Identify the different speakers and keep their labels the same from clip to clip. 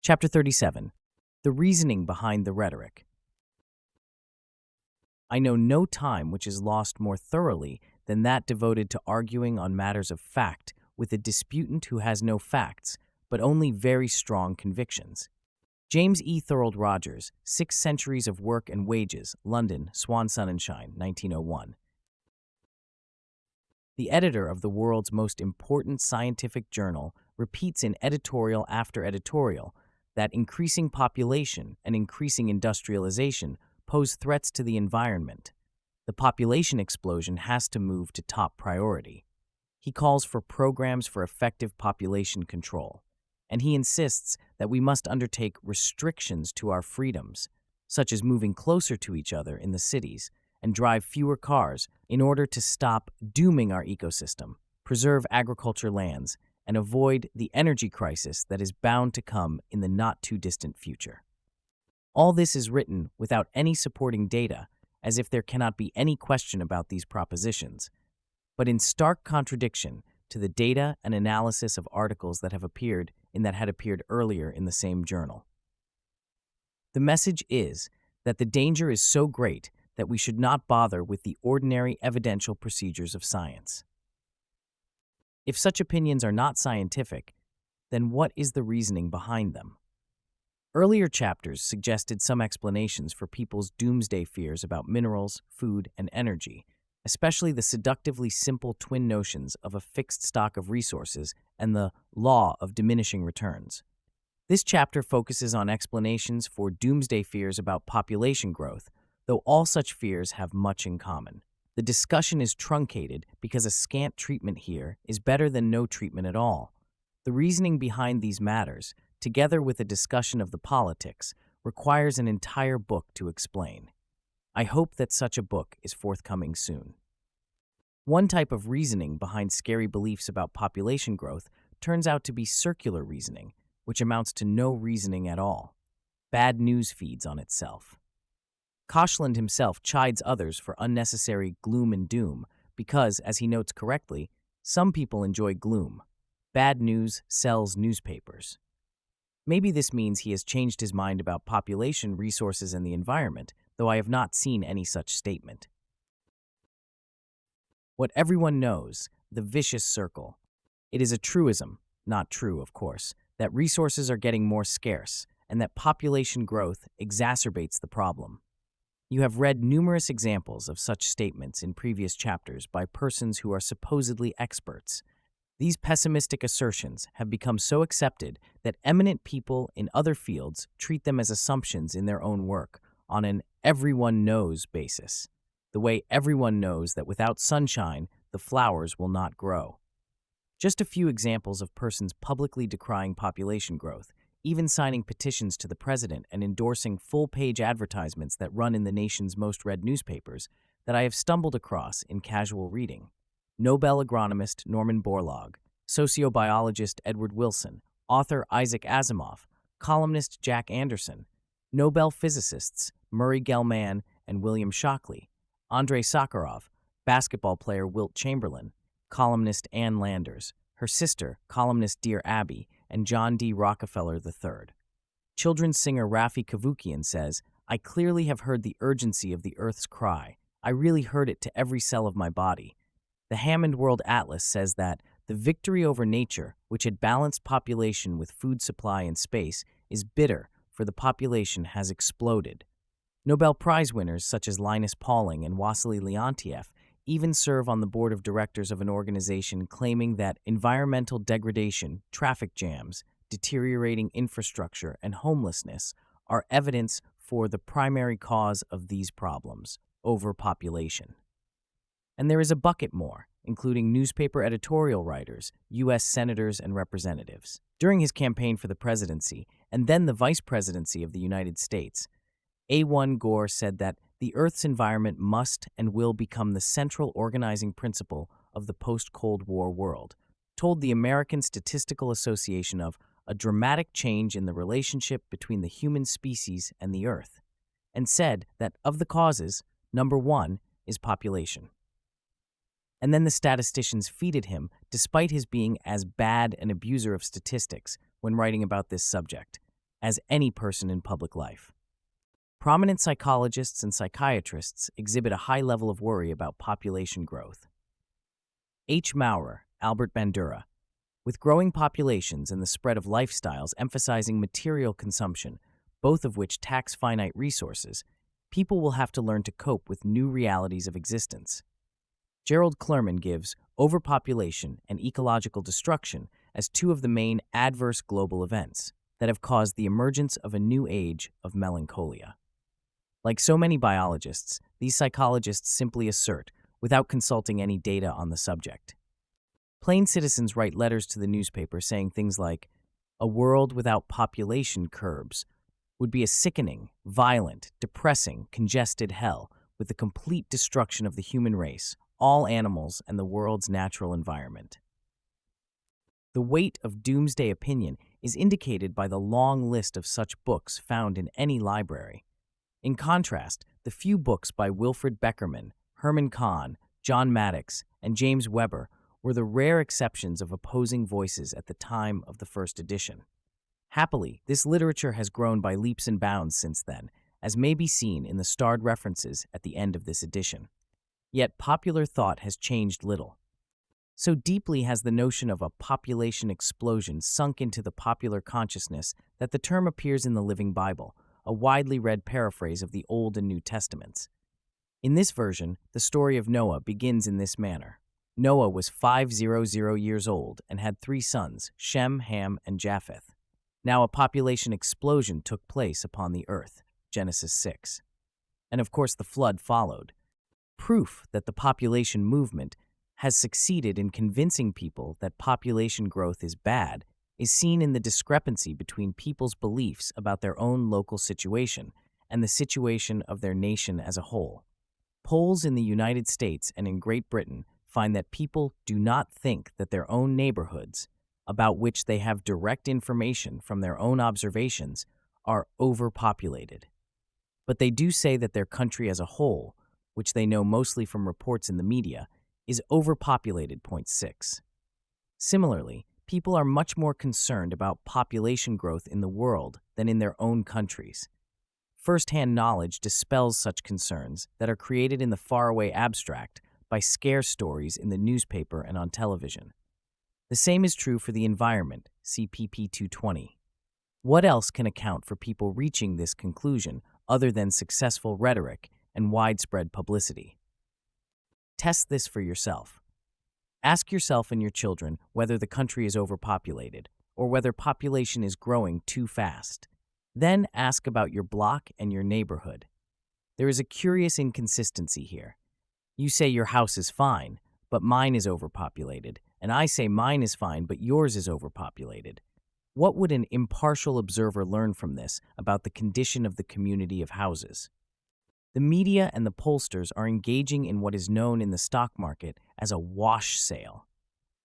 Speaker 1: Chapter 37. The Reasoning Behind the Rhetoric. I know no time which is lost more thoroughly than that devoted to arguing on matters of fact with a disputant who has no facts, but only very strong convictions. James E. Thorold Rogers, 6 Centuries of Work and Wages, London, Swan, Sun and Shine, 1901. The editor of the world's most important scientific journal repeats in editorial after editorial that increasing population and increasing industrialization pose threats to the environment. The population explosion has to move to top priority. He calls for programs for effective population control, and he insists that we must undertake restrictions to our freedoms, such as moving closer to each other in the cities and drive fewer cars in order to stop dooming our ecosystem, preserve agriculture lands, and avoid the energy crisis that is bound to come in the not-too-distant future. All this is written without any supporting data, as if there cannot be any question about these propositions, but in stark contradiction to the data and analysis of articles that had appeared earlier in the same journal. The message is that the danger is so great that we should not bother with the ordinary evidential procedures of science. If such opinions are not scientific, then what is the reasoning behind them? Earlier chapters suggested some explanations for people's doomsday fears about minerals, food, and energy, especially the seductively simple twin notions of a fixed stock of resources and the law of diminishing returns. This chapter focuses on explanations for doomsday fears about population growth, though all such fears have much in common. The discussion is truncated because a scant treatment here is better than no treatment at all. The reasoning behind these matters, together with a discussion of the politics, requires an entire book to explain. I hope that such a book is forthcoming soon. One type of reasoning behind scary beliefs about population growth turns out to be circular reasoning, which amounts to no reasoning at all. Bad news feeds on itself. Koshland himself chides others for unnecessary gloom and doom because, as he notes correctly, some people enjoy gloom. Bad news sells newspapers. Maybe this means he has changed his mind about population, resources, and the environment, though I have not seen any such statement. What everyone knows, the vicious circle. It is a truism, not true, of course, that resources are getting more scarce and that population growth exacerbates the problem. You have read numerous examples of such statements in previous chapters by persons who are supposedly experts. These pessimistic assertions have become so accepted that eminent people in other fields treat them as assumptions in their own work on an everyone knows basis, the way everyone knows that without sunshine, the flowers will not grow. Just a few examples of persons publicly decrying population growth, even signing petitions to the president and endorsing full-page advertisements that run in the nation's most read newspapers that I have stumbled across in casual reading. Nobel agronomist Norman Borlaug, sociobiologist Edward Wilson, author Isaac Asimov, columnist Jack Anderson, Nobel physicists Murray Gell-Mann and William Shockley, Andrei Sakharov, basketball player Wilt Chamberlain, columnist Ann Landers, her sister, columnist Dear Abby, and John D. Rockefeller III. Children's singer Rafi Kavukian says, "I clearly have heard the urgency of the Earth's cry. I really heard it to every cell of my body." The Hammond World Atlas says that the victory over nature, which had balanced population with food supply and space, is bitter, for the population has exploded. Nobel Prize winners such as Linus Pauling and Wassily Leontief even serve on the board of directors of an organization claiming that environmental degradation, traffic jams, deteriorating infrastructure, and homelessness are evidence for the primary cause of these problems, overpopulation. And there is a bucket more, including newspaper editorial writers, U.S. senators and representatives. During his campaign for the presidency and then the vice presidency of the United States, A1 Gore said that the Earth's environment must and will become the central organizing principle of the post-Cold War world, told the American Statistical Association of a dramatic change in the relationship between the human species and the Earth, and said that of the causes, number 1 is population. And then the statisticians feeded him, despite his being as bad an abuser of statistics when writing about this subject. as any person in public life. Prominent psychologists and psychiatrists exhibit a high level of worry about population growth. H. Maurer, Albert Bandura. With growing populations and the spread of lifestyles emphasizing material consumption, both of which tax finite resources, people will have to learn to cope with new realities of existence. Gerald Klerman gives overpopulation and ecological destruction as two of the main adverse global events that have caused the emergence of a new age of melancholia. Like so many biologists, these psychologists simply assert, without consulting any data on the subject. Plain citizens write letters to the newspaper saying things like, "A world without population curbs would be a sickening, violent, depressing, congested hell with the complete destruction of the human race, all animals, and the world's natural environment." The weight of doomsday opinion is indicated by the long list of such books found in any library. In contrast, the few books by Wilfred Beckerman, Herman Kahn, John Maddox, and James Weber were the rare exceptions of opposing voices at the time of the first edition. Happily, this literature has grown by leaps and bounds since then, as may be seen in the starred references at the end of this edition. Yet popular thought has changed little. So deeply has the notion of a population explosion sunk into the popular consciousness that the term appears in the Living Bible, a widely read paraphrase of the Old and New Testaments. In this version, the story of Noah begins in this manner. Noah was 500 years old and had 3 sons, Shem, Ham, and Japheth. Now a population explosion took place upon the earth, Genesis 6. And of course the flood followed. Proof that the population movement has succeeded in convincing people that population growth is bad is seen in the discrepancy between people's beliefs about their own local situation and the situation of their nation as a whole. Polls in the United States and in Great Britain find that people do not think that their own neighborhoods, about which they have direct information from their own observations, are overpopulated. But they do say that their country as a whole, which they know mostly from reports in the media, is overpopulated. 6. Similarly, people are much more concerned about population growth in the world than in their own countries. First-hand knowledge dispels such concerns that are created in the faraway abstract by scare stories in the newspaper and on television. The same is true for the environment, see pp. 220. What else can account for people reaching this conclusion other than successful rhetoric and widespread publicity? Test this for yourself. Ask yourself and your children whether the country is overpopulated or whether population is growing too fast. Then ask about your block and your neighborhood. There is a curious inconsistency here. You say your house is fine, but mine is overpopulated, and I say mine is fine, but yours is overpopulated. What would an impartial observer learn from this about the condition of the community of houses? The media and the pollsters are engaging in what is known in the stock market as a wash sale.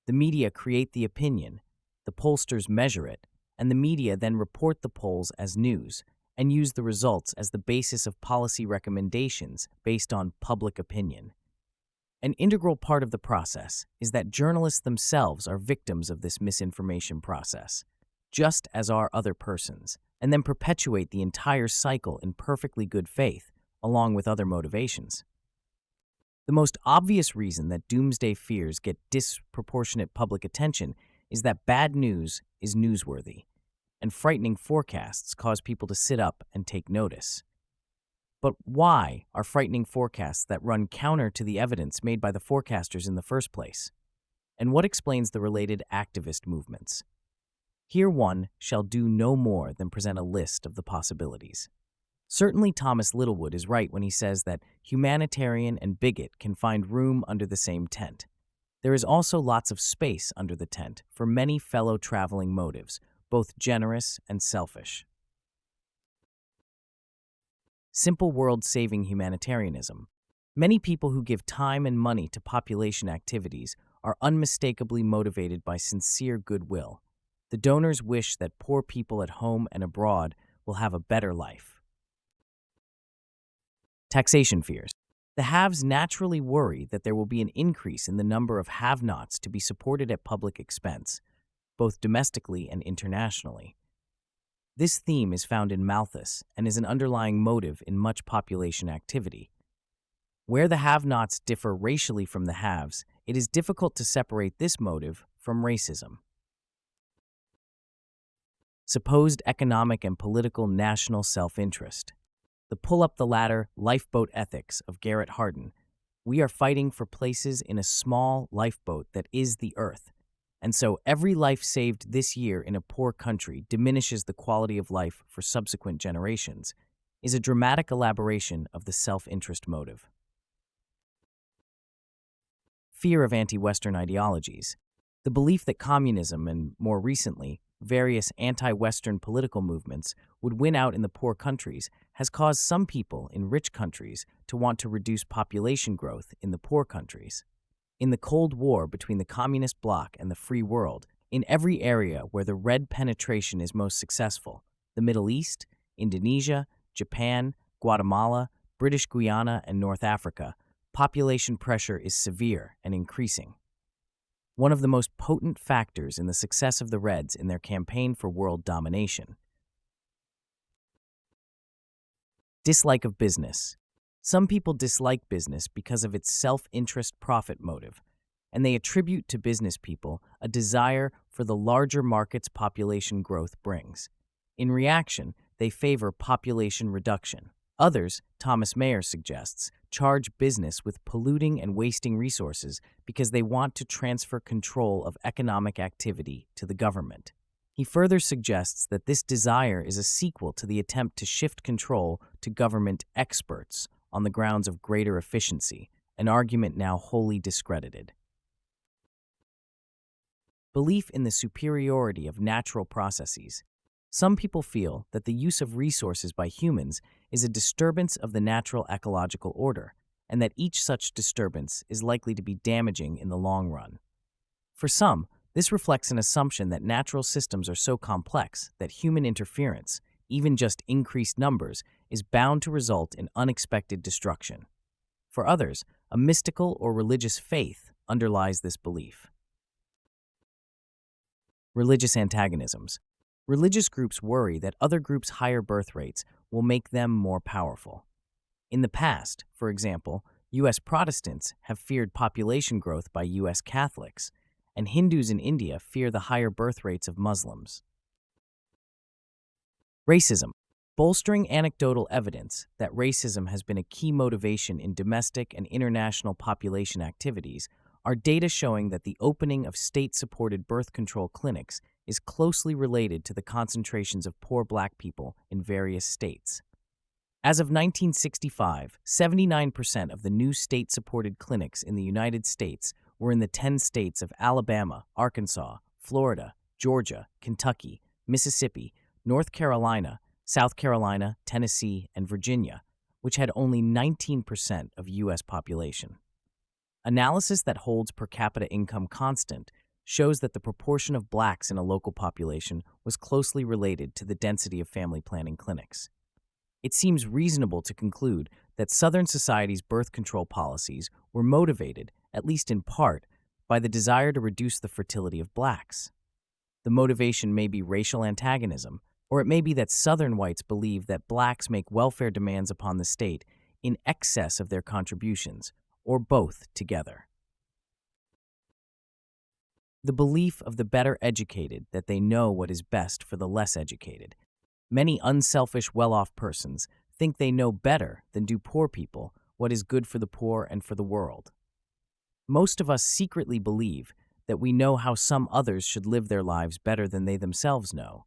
Speaker 1: The media create the opinion, the pollsters measure it, and the media then report the polls as news and use the results as the basis of policy recommendations based on public opinion. An integral part of the process is that journalists themselves are victims of this misinformation process, just as are other persons, and then perpetuate the entire cycle in perfectly good faith, along with other motivations. The most obvious reason that doomsday fears get disproportionate public attention is that bad news is newsworthy, and frightening forecasts cause people to sit up and take notice. But why are frightening forecasts that run counter to the evidence made by the forecasters in the first place? And what explains the related activist movements? Here one shall do no more than present a list of the possibilities. Certainly Thomas Littlewood is right when he says that humanitarian and bigot can find room under the same tent. There is also lots of space under the tent for many fellow traveling motives, both generous and selfish. Simple world-saving humanitarianism. Many people who give time and money to population activities are unmistakably motivated by sincere goodwill. The donors wish that poor people at home and abroad will have a better life. Taxation fears. The haves naturally worry that there will be an increase in the number of have-nots to be supported at public expense, both domestically and internationally. This theme is found in Malthus and is an underlying motive in much population activity. Where the have-nots differ racially from the haves, it is difficult to separate this motive from racism. Supposed economic and political national self-interest. The pull-up-the-ladder lifeboat ethics of Garrett Hardin. We are fighting for places in a small lifeboat that is the earth. And so every life saved this year in a poor country diminishes the quality of life for subsequent generations, is a dramatic elaboration of the self-interest motive. Fear of anti-Western ideologies. The belief that communism and, more recently, various anti-Western political movements would win out in the poor countries has caused some people in rich countries to want to reduce population growth in the poor countries. In the Cold War between the communist bloc and the free world, in every area where the red penetration is most successful, the Middle East, Indonesia, Japan, Guatemala, British Guiana, and North Africa, population pressure is severe and increasing. One of the most potent factors in the success of the Reds in their campaign for world domination. Dislike of business. Some people dislike business because of its self-interest profit motive, and they attribute to business people a desire for the larger markets population growth brings. In reaction, they favor population reduction. Others, Thomas Mayer suggests, charge business with polluting and wasting resources because they want to transfer control of economic activity to the government. He further suggests that this desire is a sequel to the attempt to shift control to government experts on the grounds of greater efficiency, an argument now wholly discredited. Belief in the superiority of natural processes. Some people feel that the use of resources by humans is a disturbance of the natural ecological order, and that each such disturbance is likely to be damaging in the long run. For some, this reflects an assumption that natural systems are so complex that human interference, even just increased numbers, is bound to result in unexpected destruction. For others, a mystical or religious faith underlies this belief. Religious antagonisms. Religious groups worry that other groups' higher birth rates will make them more powerful. In the past, for example, U.S. Protestants have feared population growth by U.S. Catholics, and Hindus in India fear the higher birth rates of Muslims. Racism. Bolstering anecdotal evidence that racism has been a key motivation in domestic and international population activities are data showing that the opening of state-supported birth control clinics is closely related to the concentrations of poor Black people in various states. As of 1965, 79% of the new state-supported clinics in the United States were in the 10 states of Alabama, Arkansas, Florida, Georgia, Kentucky, Mississippi, North Carolina, South Carolina, Tennessee, and Virginia, which had only 19% of U.S. population. Analysis that holds per capita income constant shows that the proportion of Blacks in a local population was closely related to the density of family planning clinics. It seems reasonable to conclude that Southern society's birth control policies were motivated, at least in part, by the desire to reduce the fertility of Blacks. The motivation may be racial antagonism, or it may be that Southern whites believe that Blacks make welfare demands upon the state in excess of their contributions, or both together. The belief of the better educated that they know what is best for the less educated. Many unselfish, well-off persons think they know better than do poor people what is good for the poor and for the world. Most of us secretly believe that we know how some others should live their lives better than they themselves know.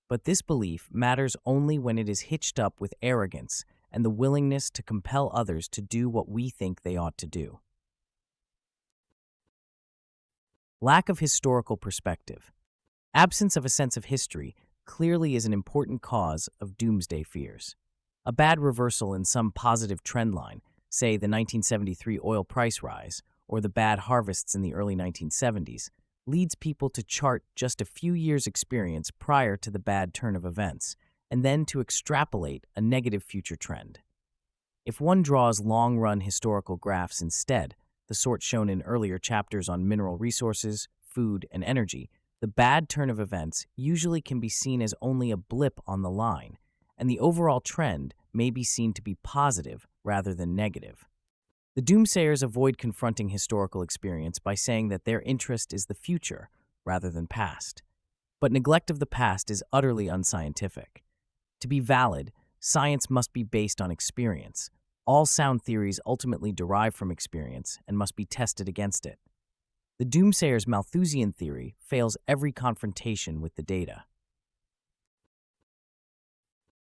Speaker 1: But this belief matters only when it is hitched up with arrogance and the willingness to compel others to do what we think they ought to do. Lack of historical perspective. Absence of a sense of history clearly is an important cause of doomsday fears. A bad reversal in some positive trend line, say the 1973 oil price rise or the bad harvests in the early 1970s, leads people to chart just a few years' experience prior to the bad turn of events, and then to extrapolate a negative future trend. If one draws long-run historical graphs instead, the sort shown in earlier chapters on mineral resources, food, and energy, The bad turn of events usually can be seen as only a blip on the line, and the overall trend may be seen to be positive rather than negative. The doomsayers avoid confronting historical experience by saying that their interest is the future rather than past. But neglect of the past is utterly unscientific. To be valid, science must be based on experience. All sound theories ultimately derive from experience and must be tested against it. The doomsayer's Malthusian theory fails every confrontation with the data.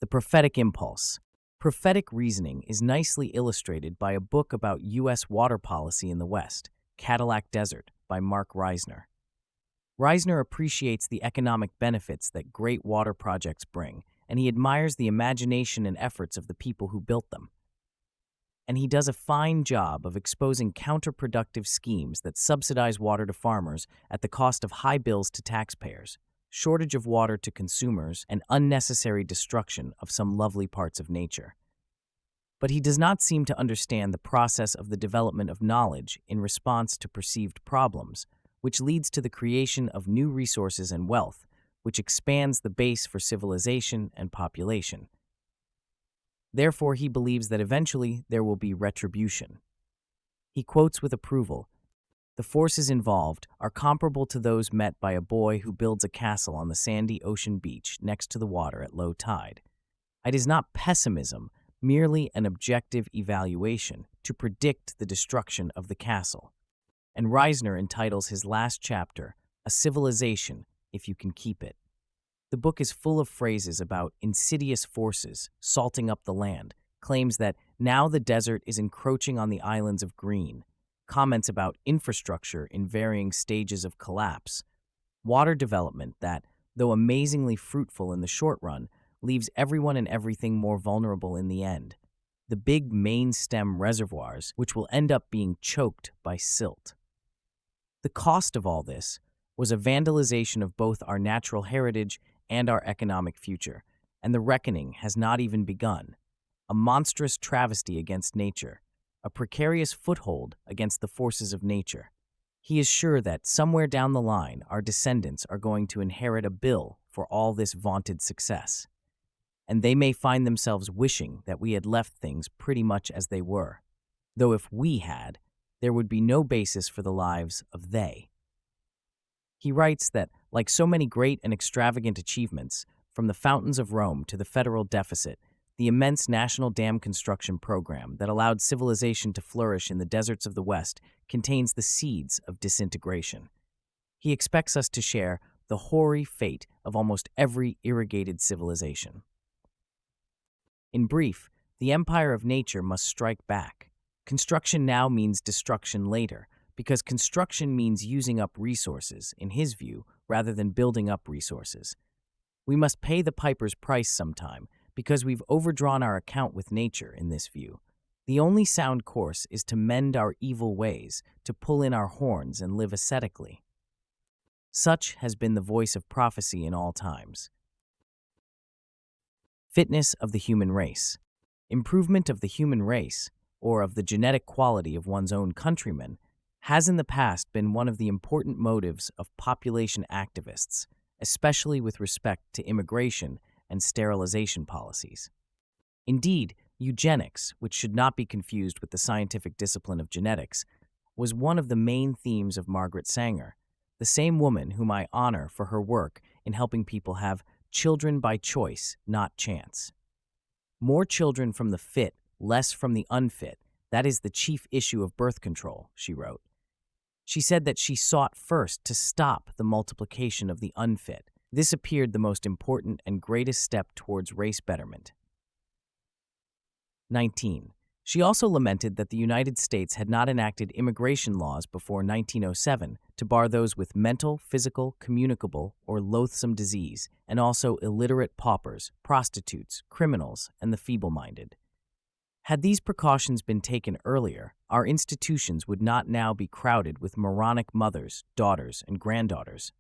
Speaker 1: The prophetic impulse. Prophetic reasoning is nicely illustrated by a book about U.S. water policy in the West, Cadillac Desert, by Mark Reisner. Reisner appreciates the economic benefits that great water projects bring, and he admires the imagination and efforts of the people who built them. And he does a fine job of exposing counterproductive schemes that subsidize water to farmers at the cost of high bills to taxpayers, shortage of water to consumers, and unnecessary destruction of some lovely parts of nature. But he does not seem to understand the process of the development of knowledge in response to perceived problems, which leads to the creation of new resources and wealth, which expands the base for civilization and population. Therefore, he believes that eventually there will be retribution. He quotes with approval, "The forces involved are comparable to those met by a boy who builds a castle on the sandy ocean beach next to the water at low tide. It is not pessimism, merely an objective evaluation to predict the destruction of the castle." And Reisner entitles his last chapter, "A Civilization, If You Can Keep It." The book is full of phrases about insidious forces salting up the land, claims that now the desert is encroaching on the islands of green, comments about infrastructure in varying stages of collapse, water development that, though amazingly fruitful in the short run, leaves everyone and everything more vulnerable in the end, the big main stem reservoirs which will end up being choked by silt. The cost of all this was a vandalization of both our natural heritage and our economic future, and the reckoning has not even begun. A monstrous travesty against nature, a precarious foothold against the forces of nature. He is sure that somewhere down the line our descendants are going to inherit a bill for all this vaunted success, and they may find themselves wishing that we had left things pretty much as they were, though if we had, there would be no basis for the lives of they. He writes that, like so many great and extravagant achievements, from the fountains of Rome to the federal deficit, the immense national dam construction program that allowed civilization to flourish in the deserts of the West contains the seeds of disintegration. He expects us to share the hoary fate of almost every irrigated civilization. In brief, the empire of nature must strike back. Construction now means destruction later, because construction means using up resources, in his view, rather than building up resources. We must pay the piper's price sometime, because we've overdrawn our account with nature, in this view. The only sound course is to mend our evil ways, to pull in our horns and live ascetically. Such has been the voice of prophecy in all times. Fitness of the human race. Improvement of the human race, or of the genetic quality of one's own countrymen, has in the past been one of the important motives of population activists, especially with respect to immigration and sterilization policies. Indeed, eugenics, which should not be confused with the scientific discipline of genetics, was one of the main themes of Margaret Sanger, the same woman whom I honor for her work in helping people have children by choice, not chance. More children from the fit, less from the unfit, that is the chief issue of birth control, she wrote. She said that she sought first to stop the multiplication of the unfit. This appeared the most important and greatest step towards race betterment. 19. She also lamented that the United States had not enacted immigration laws before 1907 to bar those with mental, physical, communicable, or loathsome disease, and also illiterate paupers, prostitutes, criminals, and the feeble-minded. Had these precautions been taken earlier, our institutions would not now be crowded with moronic mothers, daughters, and granddaughters,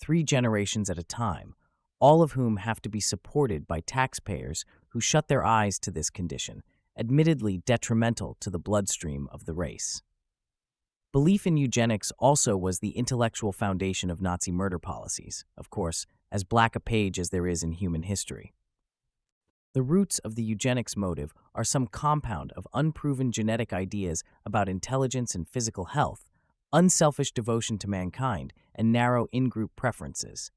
Speaker 1: 3 generations at a time, all of whom have to be supported by taxpayers who shut their eyes to this condition, admittedly detrimental to the bloodstream of the race. Belief in eugenics also was the intellectual foundation of Nazi murder policies, of course, as black a page as there is in human history. The roots of the eugenics motive are some compound of unproven genetic ideas about intelligence and physical health, unselfish devotion to mankind, and narrow in-group preferences.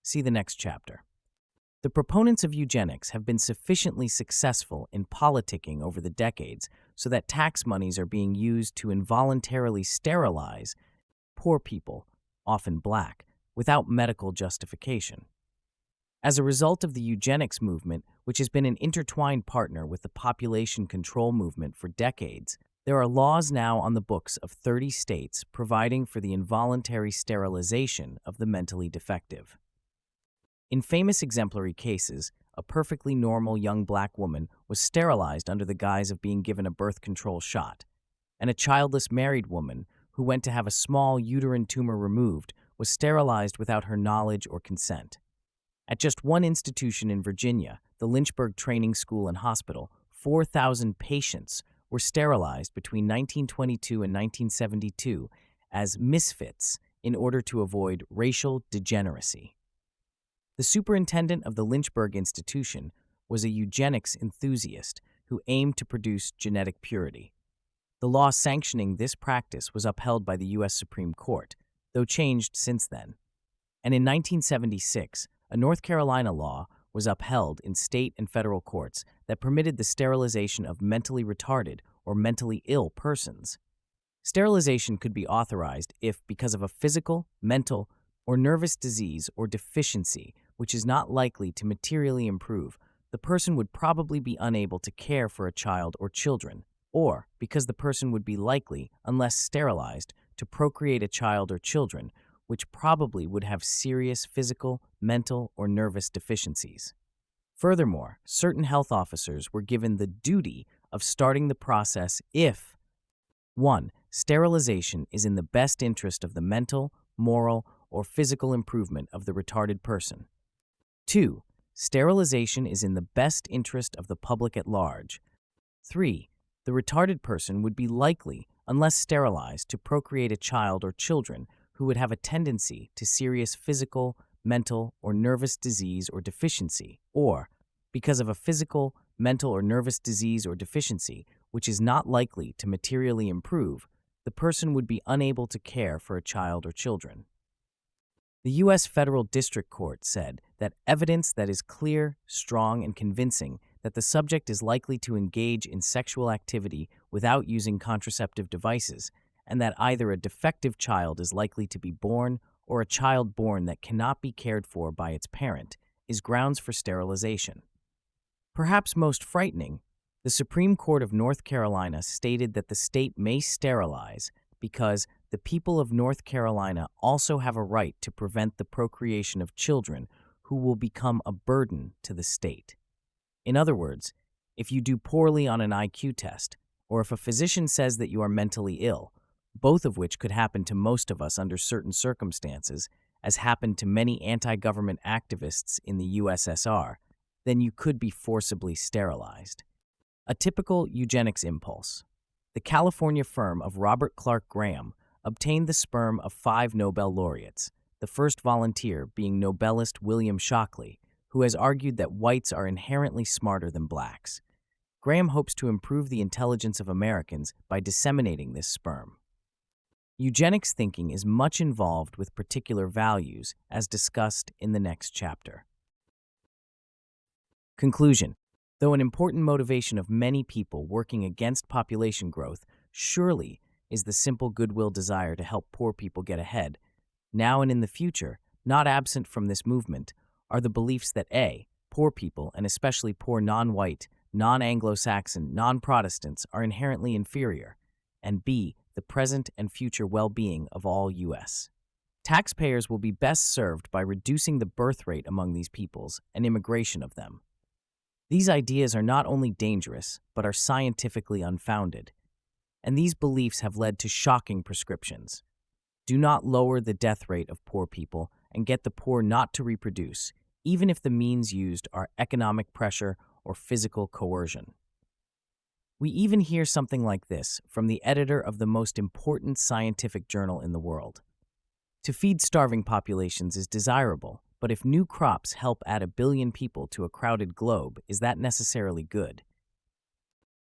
Speaker 1: See the next chapter. The proponents of eugenics have been sufficiently successful in politicking over the decades so that tax monies are being used to involuntarily sterilize poor people, often black, without medical justification. As a result of the eugenics movement, which has been an intertwined partner with the population control movement for decades, there are laws now on the books of 30 states providing for the involuntary sterilization of the mentally defective. In famous exemplary cases, a perfectly normal young black woman was sterilized under the guise of being given a birth control shot, and a childless married woman who went to have a small uterine tumor removed was sterilized without her knowledge or consent. At just one institution in Virginia, the Lynchburg Training School and Hospital, 4,000 patients were sterilized between 1922 and 1972 as misfits in order to avoid racial degeneracy. The superintendent of the Lynchburg institution was a eugenics enthusiast who aimed to produce genetic purity. The law sanctioning this practice was upheld by the U.S. Supreme Court, though changed since then. And in 1976, a North Carolina law was upheld in state and federal courts that permitted the sterilization of mentally retarded or mentally ill persons. Sterilization could be authorized if, because of a physical, mental, or nervous disease or deficiency which is not likely to materially improve, the person would probably be unable to care for a child or children, or because the person would be likely, unless sterilized, to procreate a child or children, which probably would have serious physical, mental, or nervous deficiencies. Furthermore, certain health officers were given the duty of starting the process if 1. Sterilization is in the best interest of the mental, moral, or physical improvement of the retarded person. 2. Sterilization is in the best interest of the public at large. 3. The retarded person would be likely, unless sterilized, to procreate a child or children who would have a tendency to serious physical, mental, or nervous disease or deficiency, or, because of a physical, mental, or nervous disease or deficiency which is not likely to materially improve, the person would be unable to care for a child or children. The U.S. Federal District Court said that evidence that is clear, strong, and convincing that the subject is likely to engage in sexual activity without using contraceptive devices, and that either a defective child is likely to be born or a child born that cannot be cared for by its parent, is grounds for sterilization. Perhaps most frightening, the Supreme Court of North Carolina stated that the state may sterilize because the people of North Carolina also have a right to prevent the procreation of children who will become a burden to the state. In other words, if you do poorly on an IQ test, or if a physician says that you are mentally ill, both of which could happen to most of us under certain circumstances, as happened to many anti-government activists in the USSR, then you could be forcibly sterilized. A typical eugenics impulse. The California firm of Robert Clark Graham obtained the sperm of 5 Nobel laureates, the first volunteer being Nobelist William Shockley, who has argued that whites are inherently smarter than blacks. Graham hopes to improve the intelligence of Americans by disseminating this sperm. Eugenics thinking is much involved with particular values, as discussed in the next chapter. Conclusion. Though an important motivation of many people working against population growth surely is the simple goodwill desire to help poor people get ahead, now and in the future, not absent from this movement, are the beliefs that A, poor people, and especially poor non-white, non-Anglo-Saxon, non-Protestants, are inherently inferior, and B, the present and future well-being of all U.S. Taxpayers will be best served by reducing the birth rate among these peoples and immigration of them. These ideas are not only dangerous, but are scientifically unfounded. And these beliefs have led to shocking prescriptions. Do not lower the death rate of poor people and get the poor not to reproduce, even if the means used are economic pressure or physical coercion. We even hear something like this from the editor of the most important scientific journal in the world. To feed starving populations is desirable, but if new crops help add 1 billion people to a crowded globe, is that necessarily good?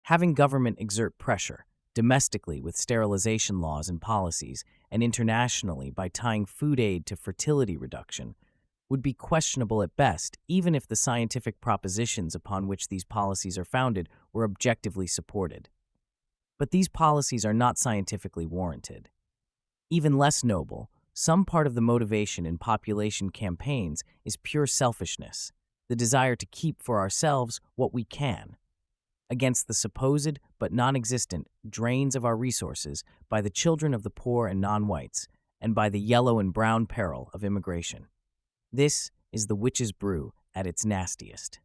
Speaker 1: Having government exert pressure, domestically with sterilization laws and policies, and internationally by tying food aid to fertility reduction, would be questionable at best, even if the scientific propositions upon which these policies are founded were objectively supported. But these policies are not scientifically warranted. Even less noble, some part of the motivation in population campaigns is pure selfishness, the desire to keep for ourselves what we can, against the supposed but non-existent drains of our resources by the children of the poor and non-whites, and by the yellow and brown peril of immigration. This is the witch's brew at its nastiest.